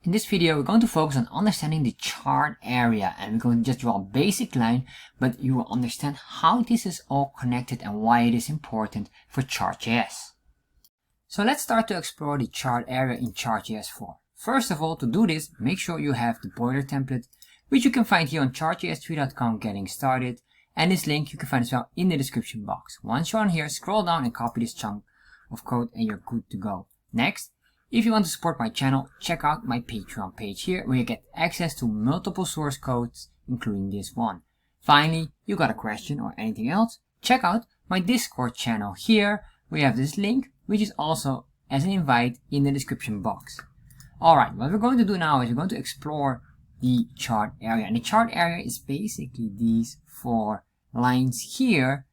In this video, we're going to focus on understanding the chart area, and we're going to just draw a basic line, but you will understand how this is all connected and why it is important for Chart.js. So let's start to explore the chart area in Chart.js 4. First of all, to do this, make sure you have the boiler template, which you can find here on chartjs3.com getting started, and this link you can find as well in the description box. Once you're on here, scroll down and copy this chunk of code and you're good to go. Next, if you want to support my channel, check out my Patreon page here where you get access to multiple source codes, including this one. Finally, you got a question or anything else, check out my Discord channel here where you have this link, which is also as an invite in the description box. Alright, what we're going to do now is we're going to explore the chart area. And the chart area is basically these 4 lines here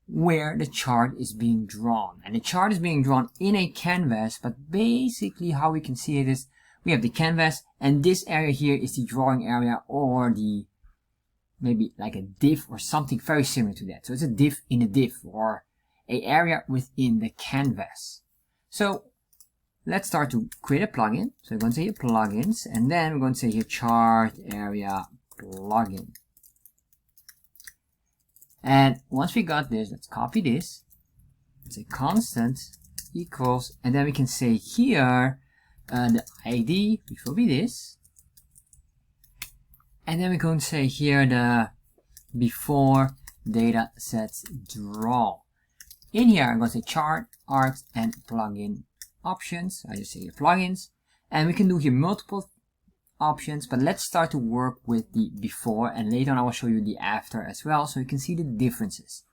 where the chart is being drawn. And the chart is being drawn in a canvas, but basically how we can see it is we have the canvas and this area here is the drawing area, or the maybe like a div or something very similar to that. So it's a div in a div, or a area within the canvas. So let's start to create a plugin. So we're going to say here plugins, and then we're going to say here ChartArea plugin. And once we got this, let's copy this. Let's say constant equals, and then we can say here the ID, which will be this. And then we're going to say here the before data sets draw. In here, I'm going to say chart, arcs, and plugin options. I just say here plugins, and we can do here multiple options, but let's start to work with the before, and later on I will show you the after as well, so you can see the differences.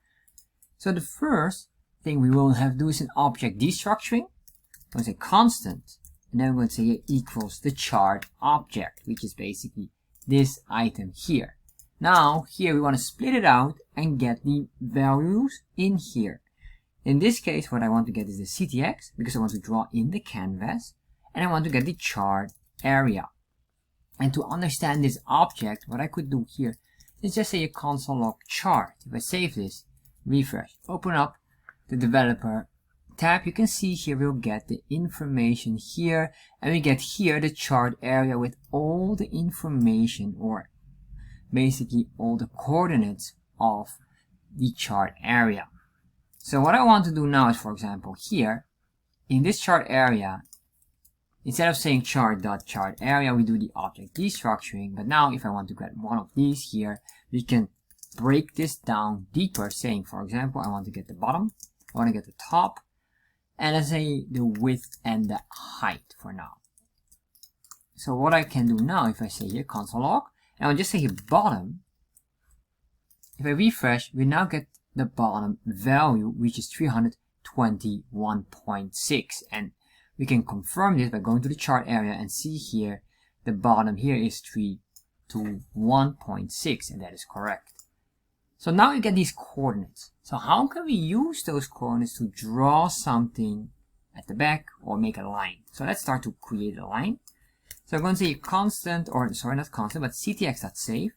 So the first thing we will have to do is an object destructuring. I'm going to say constant, and then we're going to say here equals the chart object, which is basically this item here. Now here we want to split it out and get the values in here. In this case, what I want to get is the CTX, because I want to draw in the canvas, and I want to get the chart area. And to understand this object, what I could do here is just say a console log chart. If I save this, refresh, open up the developer tab, you can see here we'll get the information here, and we get here the chart area with all the information, or basically all the coordinates of the chart area. So what I want to do now is, for example, here in this chart area, instead of saying chart.chartArea, we do the object destructuring. But now if I want to get one of these here, we can break this down deeper, saying, for example, I want to get the bottom, I want to get the top, and let's say the width and the height for now. So what I can do now, if I say here console log, and I'll just say here bottom, if I refresh, we now get the bottom value, which is 321.6, and we can confirm this by going to the chart area and see here the bottom here is 321.6, and that is correct. So now you get these coordinates. So how can we use those coordinates to draw something at the back or make a line? So let's start to create a line. So I'm going to say constant, or sorry, not constant, but ctx.save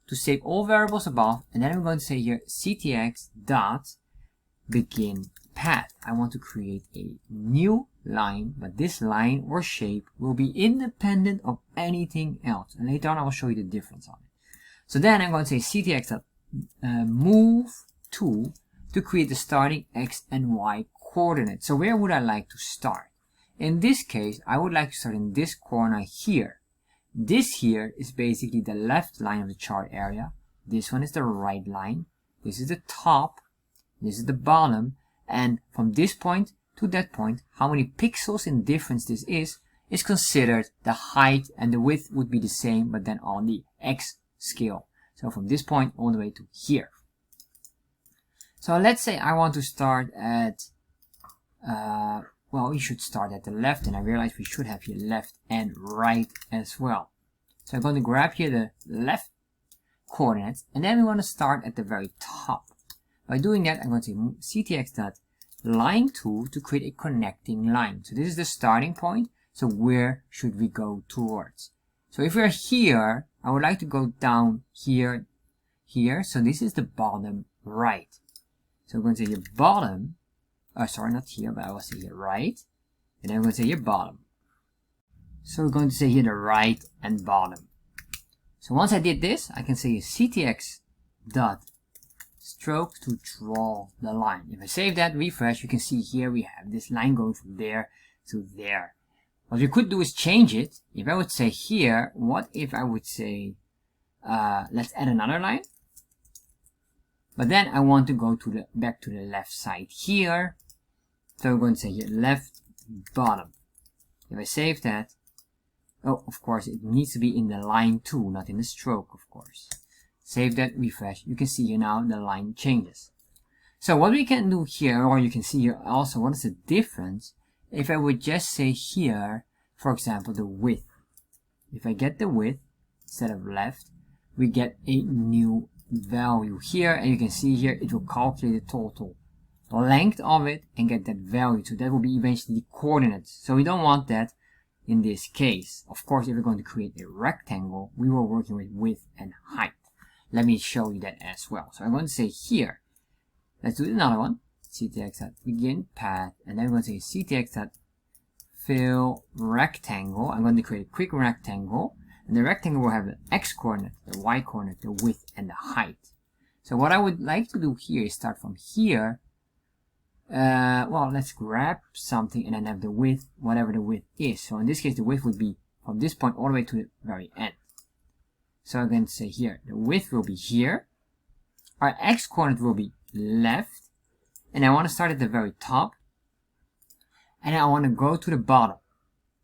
to save all variables above, and then I'm going to say here ctx.begin path. I want to create a new line, but this line or shape will be independent of anything else, and later on I will show you the difference on it. So then I'm going to say ctx.move to create the starting x and y coordinates. So where would I like to start? In this case, I would like to start in this corner here. This here is basically the left line of the chart area. This one is the right line. This is the top. This is the bottom. And from this point to that point, how many pixels in difference this is considered the height, and the width would be the same, but then on the x scale. So from this point all the way to here. So let's say I want to start at, well, we should start at the left, and I realize we should have here left and right as well. So I'm going to grab here the left coordinates, and then we want to start at the very top. By doing that, I'm going to say ctx.line to create a connecting line. So this is the starting point. So where should we go towards? So if we're here, I would like to go down here, here. So this is the bottom right. So I'm going to say your bottom, sorry, not here, but I will say here right. And then I'm going to say your bottom. So we're going to say here the right and bottom. So once I did this, I can say ctx dot stroke to draw the line. If I save that, refresh, you can see here we have this line going from there to there. What we could do is change it. If I would say here, what if I would say, let's add another line. But then I want to go to the back to the left side here. So we're going to say here left bottom. If I save that, oh, of course, it needs to be in the line too, not in the stroke, of course. Save that, refresh. You can see here now the line changes. So what we can do here, or you can see here also, what is the difference if I would just say here, for example, the width. If I get the width instead of left, we get a new value here, and you can see here it will calculate the total length of it and get that value. So that will be eventually the coordinates. So we don't want that in this case. Of course, if we're going to create a rectangle, we were working with width and height. Let me show you that as well. So I'm going to say here, let's do another one, ctx.begin path, and then I'm going to say ctx.fill rectangle. I'm going to create a quick rectangle, and the rectangle will have the x coordinate, the y coordinate, the width, and the height. So what I would like to do here is start from here. Well, let's grab something and then have the width, whatever the width is. So in this case, the width would be from this point all the way to the very end. So I'm going to say here, the width will be here. Our x coordinate will be left. And I want to start at the very top. And I want to go to the bottom.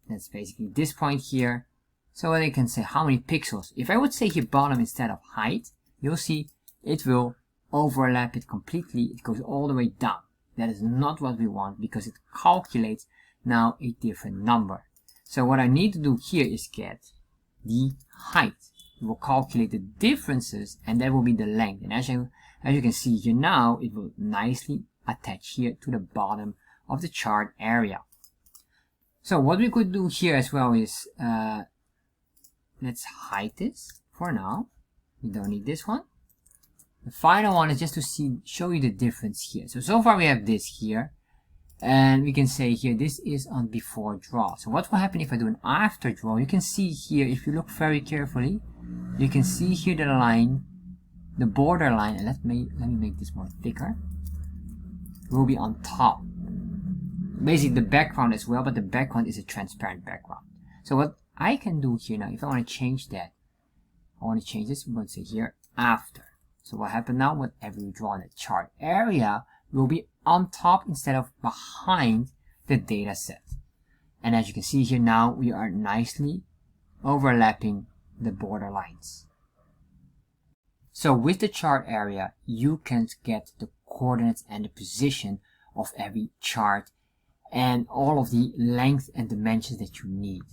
That's basically this point here. So I can say how many pixels. If I would say here bottom instead of height, you'll see it will overlap it completely. It goes all the way down. That is not what we want because it calculates now a different number. So what I need to do here is get the height. It will calculate the differences and that will be the length. And as you can see here now, it will nicely attach here to the bottom of the chart area. So what we could do here as well is, let's hide this for now. We don't need this one. The final one is just to show you the difference here. So far we have this here. And we can say here, this is on before draw. So what will happen if I do an after draw? You can see here, if you look very carefully, you can see here the line, the border line, and let me make this more thicker, will be on top. Basically the background as well, but the background is a transparent background. So what I can do here now, if I want to change that, I want to change this, we're going to say here, after. So what happened now, whatever you draw in the chart area will be on top instead of behind the data set. And as you can see here now, we are nicely overlapping the border lines. So with the chart area, you can get the coordinates and the position of every chart and all of the length and dimensions that you need.